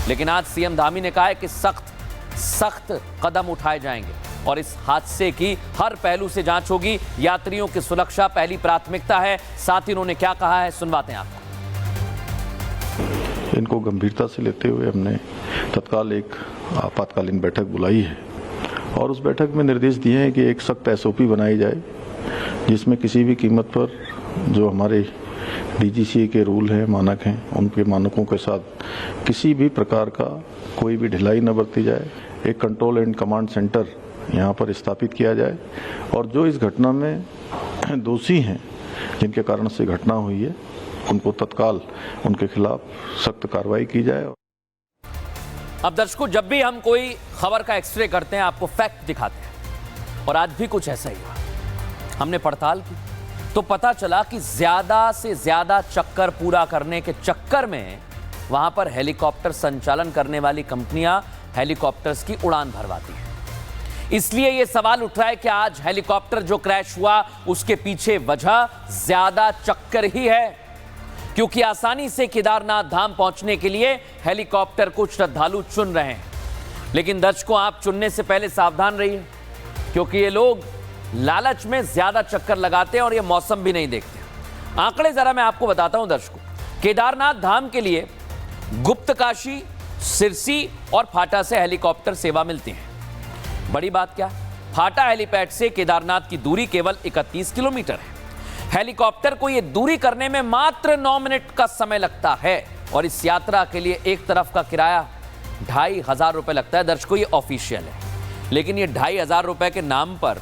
लेकिन आज सीएम धामी ने कहा है कि सख्त कदम उठाए जाएंगे और इस हादसे की हर पहलू से जांच होगी। यात्रियों की सुरक्षा पहली प्राथमिकता है। साथ ही उन्होंने क्या कहा है, सुनवाते हैं आपको। इनको गंभीरता से लेते हुए हमने तत्काल एक आपातकालीन बैठक बुलाई है और उस बैठक में निर्देश दिए हैं कि एक सख्त एसओपी बनाई जाए, जिसमें किसी भी कीमत पर जो हमारे डीजीसीए के रूल हैं, मानक हैं, उनके मानकों के साथ किसी भी प्रकार का कोई भी ढिलाई न बरती जाए। एक कंट्रोल एंड कमांड सेंटर यहाँ पर स्थापित किया जाए और जो इस घटना में दोषी हैं, जिनके कारण से घटना हुई है, उनको तत्काल उनके खिलाफ सख्त कार्रवाई की जाए। अब दर्शकों, जब भी हम कोई खबर का एक्सरे करते हैं आपको फैक्ट दिखाते हैं और आज भी कुछ ऐसा ही हुआ। हमने पड़ताल की तो पता चला कि ज्यादा से ज्यादा चक्कर पूरा करने के चक्कर में वहां पर हेलीकॉप्टर संचालन करने वाली कंपनियां हेलीकॉप्टर्स की उड़ान भरवाती हैं। इसलिए यह सवाल उठ रहा है कि आज हेलीकॉप्टर जो क्रैश हुआ उसके पीछे वजह ज्यादा चक्कर ही है, क्योंकि आसानी से केदारनाथ धाम पहुंचने के लिए हेलीकॉप्टर को श्रद्धालु चुन रहे हैं। लेकिन दर्शकों, आप चुनने से पहले सावधान रहिए, क्योंकि ये लोग लालच में ज्यादा चक्कर लगाते हैं और ये मौसम भी नहीं देखते। आंकड़े जरा मैं आपको बताता हूं दर्शकों। केदारनाथ धाम के लिए गुप्तकाशी, सिरसी और फाटा से हेलीकॉप्टर सेवा मिलती है। बड़ी बात क्या, फाटा हेलीपैड से केदारनाथ की दूरी केवल 31 किलोमीटर है। हेलीकॉप्टर को यह दूरी करने में मात्र 9 मिनट का समय लगता है और इस यात्रा के लिए एक तरफ का किराया 2,500 रुपए लगता है। दर्शकों, ये ऑफिशियल है, लेकिन ये 2,500 रुपए के नाम पर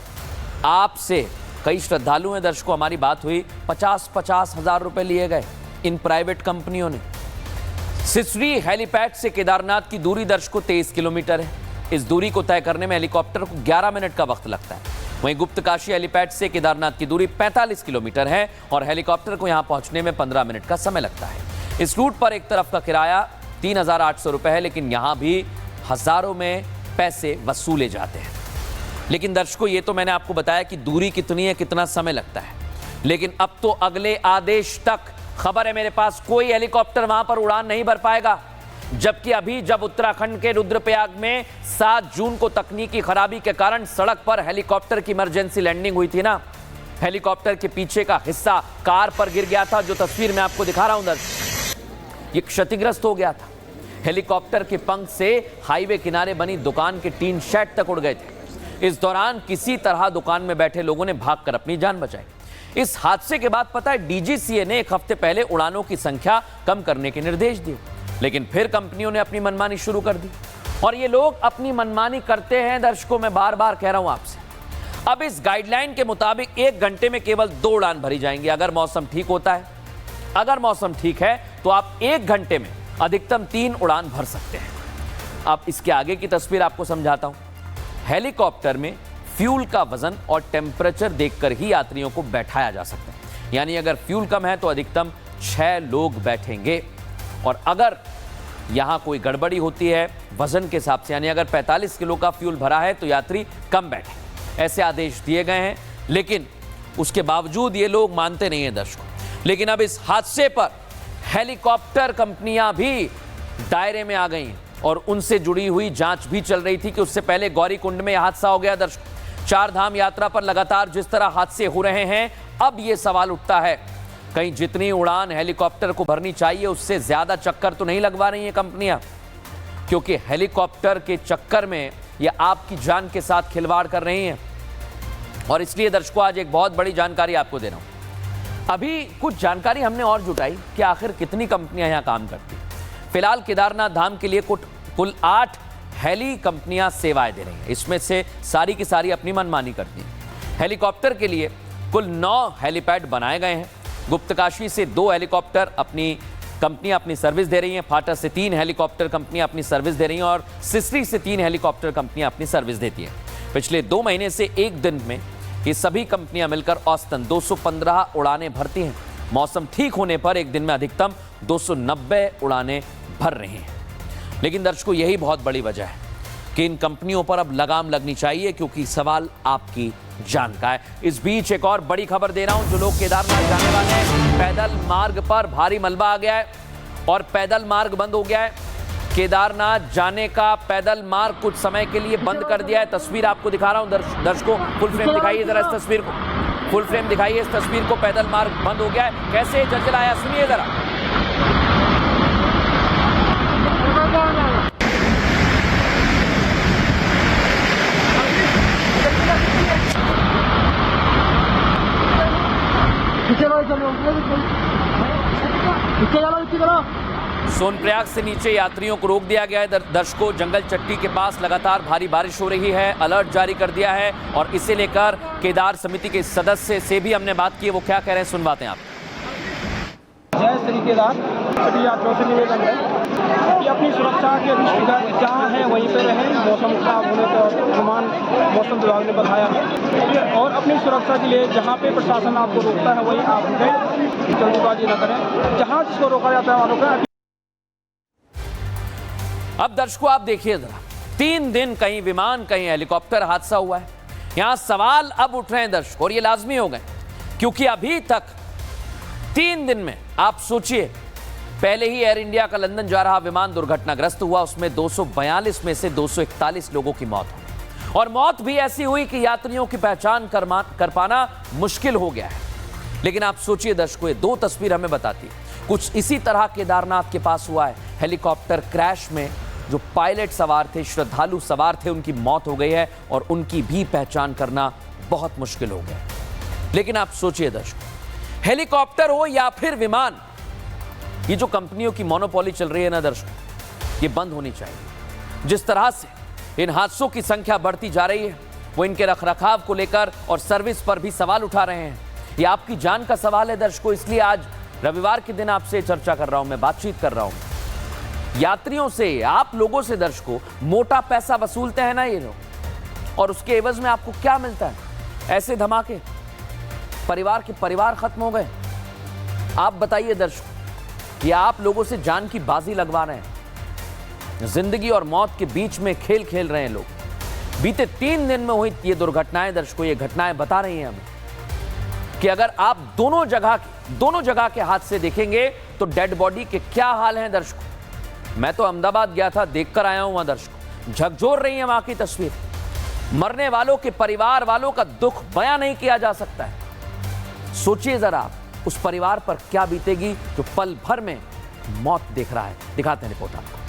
आपसे कई श्रद्धालु हैं दर्शकों, हमारी बात हुई, 50-50 हजार रुपए लिए गए इन प्राइवेट कंपनियों ने। सिसरी हेलीपैड से केदारनाथ की दूरी दर्शकों 23 किलोमीटर है। इस दूरी को तय करने में हेलीकॉप्टर को 11 मिनट का वक्त लगता है। वहीं गुप्तकाशी हेलीपैड से केदारनाथ की दूरी 45 किलोमीटर है और हेलीकॉप्टर को यहां पहुंचने में 15 मिनट का समय लगता है। इस रूट पर एक तरफ का किराया 3,800 रुपए है, लेकिन यहां भी हजारों में पैसे वसूले जाते हैं। लेकिन दर्शकों, ये तो मैंने आपको बताया कि दूरी कितनी है, कितना समय लगता है, लेकिन अब तो अगले आदेश तक खबर है मेरे पास कोई हेलीकॉप्टर वहां पर उड़ान नहीं भर पाएगा। जबकि अभी जब उत्तराखंड के रुद्रप्रयाग में 7 जून को तकनीकी खराबी के कारण सड़क पर हेलीकॉप्टर की इमरजेंसी लैंडिंग हुई थी ना, हेलीकॉप्टर के पीछे का हिस्सा कार पर गिर गया था, जो तस्वीर मैं आपको दिखा रहा हूं दर्शक, ये क्षतिग्रस्त हो गया था। हेलीकॉप्टर के पंख से हाईवे किनारे बनी दुकान के टीन शेड तक उड़ गए थे। इस दौरान किसी तरह दुकान में बैठे लोगों ने भागकर अपनी जान बचाई। इस हादसे के बाद पता है डीजीसीए ने एक हफ्ते पहले उड़ानों की संख्या कम करने के निर्देश दिए, लेकिन फिर कंपनियों ने अपनी मनमानी शुरू कर दी और ये लोग अपनी मनमानी करते हैं दर्शकों, मैं बार बार कह रहा हूं आपसे। अब इस गाइडलाइन के मुताबिक 1 घंटे में केवल 2 उड़ान भरी जाएंगी अगर मौसम ठीक होता है। अगर मौसम ठीक है तो आप 1 घंटे में अधिकतम 3 उड़ान भर सकते हैं। अब इसके आगे की तस्वीर आपको समझाता हूं। हेलीकॉप्टर में फ्यूल का वजन और टेम्परेचर देखकर ही यात्रियों को बैठाया जा सकता है। यानी अगर फ्यूल कम है तो अधिकतम 6 लोग बैठेंगे और अगर यहां कोई गड़बड़ी होती है वजन के हिसाब से, यानी अगर 45 किलो का फ्यूल भरा है तो यात्री कम बैठे। ऐसे आदेश दिए गए हैं, लेकिन उसके बावजूद ये लोग मानते नहीं हैं दर्शकों। लेकिन अब इस हादसे पर हेलीकॉप्टर कंपनियां भी दायरे में आ गई हैं और उनसे जुड़ी हुई जांच भी चल रही थी कि उससे पहले गौरीकुंड में यह हादसा हो गया दर्शकों। 4 धाम यात्रा पर लगातार जिस तरह हादसे हो रहे हैं, अब यह सवाल उठता है कहीं जितनी उड़ान हेलीकॉप्टर को भरनी चाहिए उससे ज्यादा चक्कर तो नहीं लगवा रही हैं कंपनियां, क्योंकि हेलीकॉप्टर के चक्कर में ये आपकी जान के साथ खिलवाड़ कर रही हैं। और इसलिए दर्शकों, आज एक बहुत बड़ी जानकारी आपको दे रहा हूं। अभी कुछ जानकारी हमने और जुटाई कि आखिर कितनी कंपनियां यहां काम करती हैं। फिलहाल केदारनाथ धाम के लिए कुल 8 हेली कंपनियां सेवाएं दे रही हैं। इसमें से सारी की सारी अपनी मनमानी करती हैं। हेलीकॉप्टर के लिए कुल 9 हेलीपैड बनाए गए हैं। गुप्तकाशी से 2 हेलीकॉप्टर कंपनियां अपनी सर्विस दे रही हैं। फाटा से 3 हेलीकॉप्टर कंपनियां अपनी सर्विस दे रही हैं और सिसरी से 3 हेलीकॉप्टर कंपनियां अपनी सर्विस देती हैं। पिछले 2 महीने से एक दिन में ये सभी कंपनियां मिलकर औसतन 215 उड़ानें भरती हैं। मौसम ठीक होने पर एक दिन में अधिकतम 290 उड़ानें भर रही हैं। लेकिन दर्शकों, यही बहुत बड़ी वजह है कि इन कंपनियों पर अब लगाम लगनी चाहिए, क्योंकि सवाल आपकी जान का है। इस बीच एक और बड़ी खबर दे रहा हूं। जो लोग केदारनाथ जाने वाले हैं, पैदल मार्ग पर भारी मलबा आ गया है और पैदल मार्ग बंद हो गया है। केदारनाथ जाने का पैदल मार्ग कुछ समय के लिए बंद कर दिया है। तस्वीर आपको दिखा रहा हूं, दर्शकों फुल फ्रेम दिखाइए जरा इस तस्वीर को, फुल फ्रेम दिखाइए इस तस्वीर को। पैदल मार्ग बंद हो गया है। कैसे जलजलाया सुनिए जरा। सोनप्रयाग से नीचे यात्रियों को रोक दिया गया है। दर्शकों जंगल चट्टी के पास लगातार भारी बारिश हो रही है, अलर्ट जारी कर दिया है और इसे लेकर केदार समिति के सदस्य से भी हमने बात की है। वो क्या कह रहे हैं सुनवाते हैं आप। जय श्री केदार। सभी यात्रियों से निवेदन है कि अपनी सुरक्षा के दृष्टिगत जहाँ है वहीं पे रहें। मौसम खराब होने का अनुमान मौसम विभाग ने बताया है और अपनी सुरक्षा के लिए जहाँ पे प्रशासन आपको रोकता है वहीं आप रुकें, जल्दबाजी न करें। जहाँ जिसको रोका जाता है वहाँ रुकें। अब दर्शकों आप देखिए जरा, 3 दिन कहीं विमान कहीं हेलीकॉप्टर हादसा हुआ है। यहां सवाल अब उठ रहे हैं दर्शकों और ये लाजमी हो गए क्योंकि अभी तक 3 दिन में आप सोचिए, पहले ही एयर इंडिया का लंदन जा रहा विमान दुर्घटनाग्रस्त हुआ। उसमें 242 में से 241 लोगों की मौत हुई और मौत भी ऐसी हुई कि यात्रियों की पहचान कर पाना मुश्किल हो गया है। लेकिन आप सोचिए दर्शकों, ये 2 तस्वीर हमें बताती है कुछ इसी तरह केदारनाथ के पास हुआ है। हेलीकॉप्टर क्रैश में जो पायलट सवार थे, श्रद्धालु सवार थे, उनकी मौत हो गई है और उनकी भी पहचान करना बहुत मुश्किल हो गया। लेकिन आप सोचिए दर्शकों, हेलीकॉप्टर हो या फिर विमान, ये जो कंपनियों की मोनोपोली चल रही है ना दर्शकों, ये बंद होनी चाहिए। जिस तरह से इन हादसों की संख्या बढ़ती जा रही है, वो इनके रखरखाव को लेकर और सर्विस पर भी सवाल उठा रहे हैं। ये आपकी जान का सवाल है दर्शकों, इसलिए आज रविवार के दिन आपसे चर्चा कर रहा हूं, मैं बातचीत कर रहा हूं। यात्रियों से, आप लोगों से दर्शकों मोटा पैसा वसूलते हैं ना ये लोग, और उसके एवज में आपको क्या मिलता है? ऐसे धमाके, परिवार के परिवार खत्म हो गए। आप बताइए दर्शकों, ये आप लोगों से जान की बाजी लगवा रहे हैं, जिंदगी और मौत के बीच में खेल खेल रहे हैं लोग। बीते 3 दिन में हुई ये दुर्घटनाएं दर्शकों, ये घटनाएं बता रही हैं हमें कि अगर आप दोनों जगह के हादसे देखेंगे तो डेड बॉडी के क्या हाल हैं दर्शकों। मैं तो अहमदाबाद गया था, देखकर आया हूं वहां दर्शकों, झकझोर रही है वहां की तस्वीर। मरने वालों के परिवार वालों का दुख बयां नहीं किया जा सकता है। सोचिए जरा आप उस परिवार पर क्या बीतेगी जो पल भर में मौत देख रहा है। दिखाते हैं रिपोर्ट आपको।